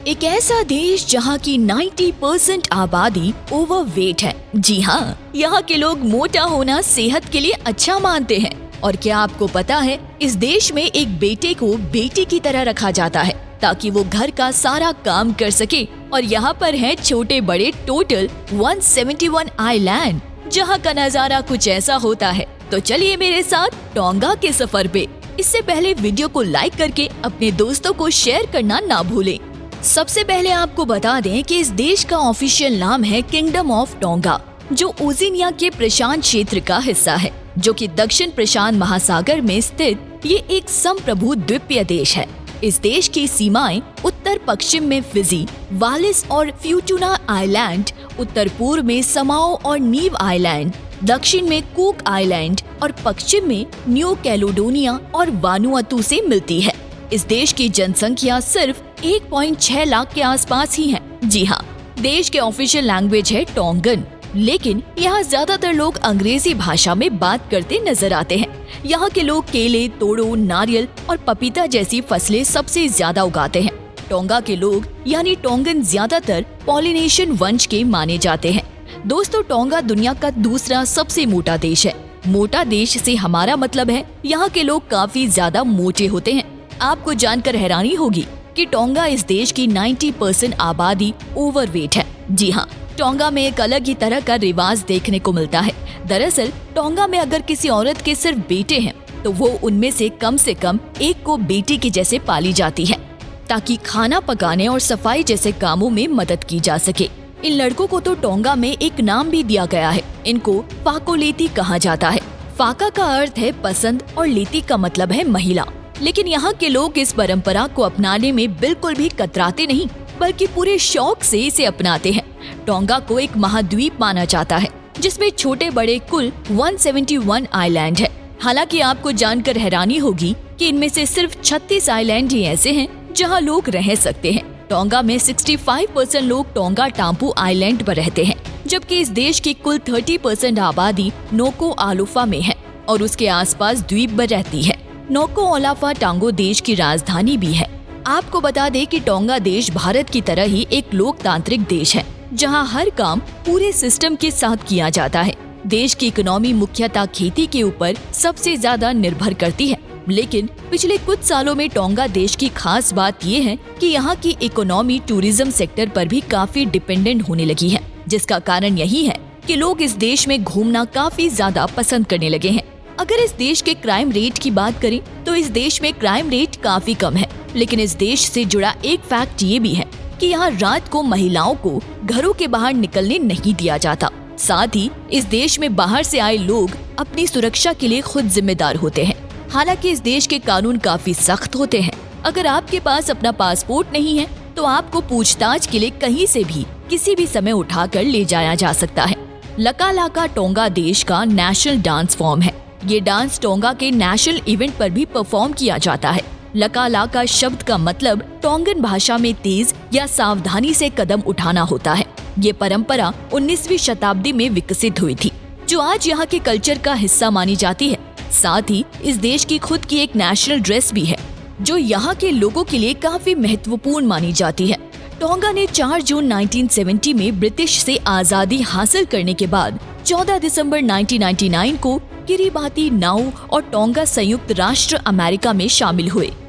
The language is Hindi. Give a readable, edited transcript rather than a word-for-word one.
एक ऐसा देश जहाँ की 90% आबादी ओवरवेट है। जी हाँ, यहाँ के लोग मोटा होना सेहत के लिए अच्छा मानते हैं। और क्या आपको पता है, इस देश में एक बेटे को बेटी की तरह रखा जाता है ताकि वो घर का सारा काम कर सके। और यहाँ पर है छोटे बड़े टोटल 171 आइलैंड, जहाँ का नजारा कुछ ऐसा होता है। तो चलिए मेरे साथ टोंगा के सफर पे। इससे पहले वीडियो को लाइक करके अपने दोस्तों को शेयर करना ना भूलें। सबसे पहले आपको बता दें कि इस देश का ऑफिशियल नाम है किंगडम ऑफ टोंगा, जो ओशिनिया के प्रशांत क्षेत्र का हिस्सा है, जो कि दक्षिण प्रशांत महासागर में स्थित ये एक संप्रभु द्वीपीय देश है। इस देश की सीमाएं उत्तर पश्चिम में फिजी, वालिस और फ्यूटुना आइलैंड, उत्तर पूर्व में समाओ और नीव आइलैंड, दक्षिण में कुक आइलैंड और पश्चिम में न्यू कैलेडोनिया और वानुअतु से मिलती है। इस देश की जनसंख्या सिर्फ 1.6 लाख के आसपास ही है। जी हाँ, देश के ऑफिशियल लैंग्वेज है टोंगन, लेकिन यहाँ ज्यादातर लोग अंग्रेजी भाषा में बात करते नजर आते हैं। यहाँ के लोग केले, तोड़ो, नारियल और पपीता जैसी फसलें सबसे ज्यादा उगाते हैं। टोंगा के लोग यानी टोंगन ज्यादातर पॉलिनेशियन वंश के माने जाते हैं। दोस्तों, टोंगा दुनिया का दूसरा सबसे मोटा देश है। मोटा देश से हमारा मतलब है यहाँ के लोग काफी ज्यादा मोटे होते हैं। आपको जानकर हैरानी होगी कि टोंगा इस देश की 90% आबादी ओवरवेट है। जी हाँ, टोंगा में एक अलग ही तरह का रिवाज देखने को मिलता है। दरअसल टोंगा में अगर किसी औरत के सिर्फ बेटे हैं तो वो उनमें से कम एक को बेटी की जैसे पाली जाती है, ताकि खाना पकाने और सफाई जैसे कामों में मदद की जा सके। इन लड़कों को तो टोंगा में एक नाम भी दिया गया है। इनको फाकोलेती कहा जाता है। फाका का अर्थ है पसंद और लेती का मतलब है महिला। लेकिन यहाँ के लोग इस परंपरा को अपनाने में बिल्कुल भी कतराते नहीं, बल्कि पूरे शौक से इसे अपनाते हैं। टोंगा को एक महाद्वीप माना जाता है, जिसमें छोटे बड़े कुल 171 आइलैंड है। हालांकि आपको जानकर हैरानी होगी कि इनमें से सिर्फ 36 आइलैंड ही ऐसे हैं जहाँ लोग रह सकते हैं। टोंगा में 65% लोग टोंगा टापू आइलैंड पर रहते हैं, जबकि इस देश की कुल 30% आबादी नोको आलुफा में है और उसके आसपास द्वीप पर रहती है। नोको ओलाफा टांगो देश की राजधानी भी है। आपको बता दें कि टोंगा देश भारत की तरह ही एक लोकतांत्रिक देश है, जहां हर काम पूरे सिस्टम के साथ किया जाता है। देश की इकोनॉमी मुख्यतः खेती के ऊपर सबसे ज्यादा निर्भर करती है। लेकिन पिछले कुछ सालों में टोंगा देश की खास बात ये है कि यहाँ की इकोनॉमी टूरिज्म सेक्टर पर भी काफी डिपेंडेंट होने लगी है, जिसका कारण यही है कि लोग इस देश में घूमना काफी ज्यादा पसंद करने लगे हैं। अगर इस देश के क्राइम रेट की बात करें तो इस देश में क्राइम रेट काफी कम है। लेकिन इस देश से जुड़ा एक फैक्ट ये भी है कि यहाँ रात को महिलाओं को घरों के बाहर निकलने नहीं दिया जाता। साथ ही इस देश में बाहर से आए लोग अपनी सुरक्षा के लिए खुद जिम्मेदार होते हैं। हालांकि इस देश के कानून काफी सख्त होते हैं। अगर आपके पास अपना पासपोर्ट नहीं है तो आपको पूछताछ के लिए कहीं से भी किसी भी समय उठाकर ले जाया जा सकता है। लका लाका टोंगा देश का नेशनल डांस फॉर्म है। ये डांस टोंगा के नेशनल इवेंट पर भी परफॉर्म किया जाता है। लका लाका शब्द का मतलब टोंगन भाषा में तेज या सावधानी से कदम उठाना होता है। ये परंपरा 19वीं शताब्दी में विकसित हुई थी, जो आज यहाँ के कल्चर का हिस्सा मानी जाती है। साथ ही इस देश की खुद की एक नेशनल ड्रेस भी है, जो यहाँ के लोगों के लिए काफी महत्वपूर्ण मानी जाती है। टोंगा ने 4 जून 1970 में ब्रिटिश से आजादी हासिल करने के बाद 14 दिसंबर 1999 को किरिबाती, नाउ और टोंगा संयुक्त राष्ट्र अमेरिका में शामिल हुए।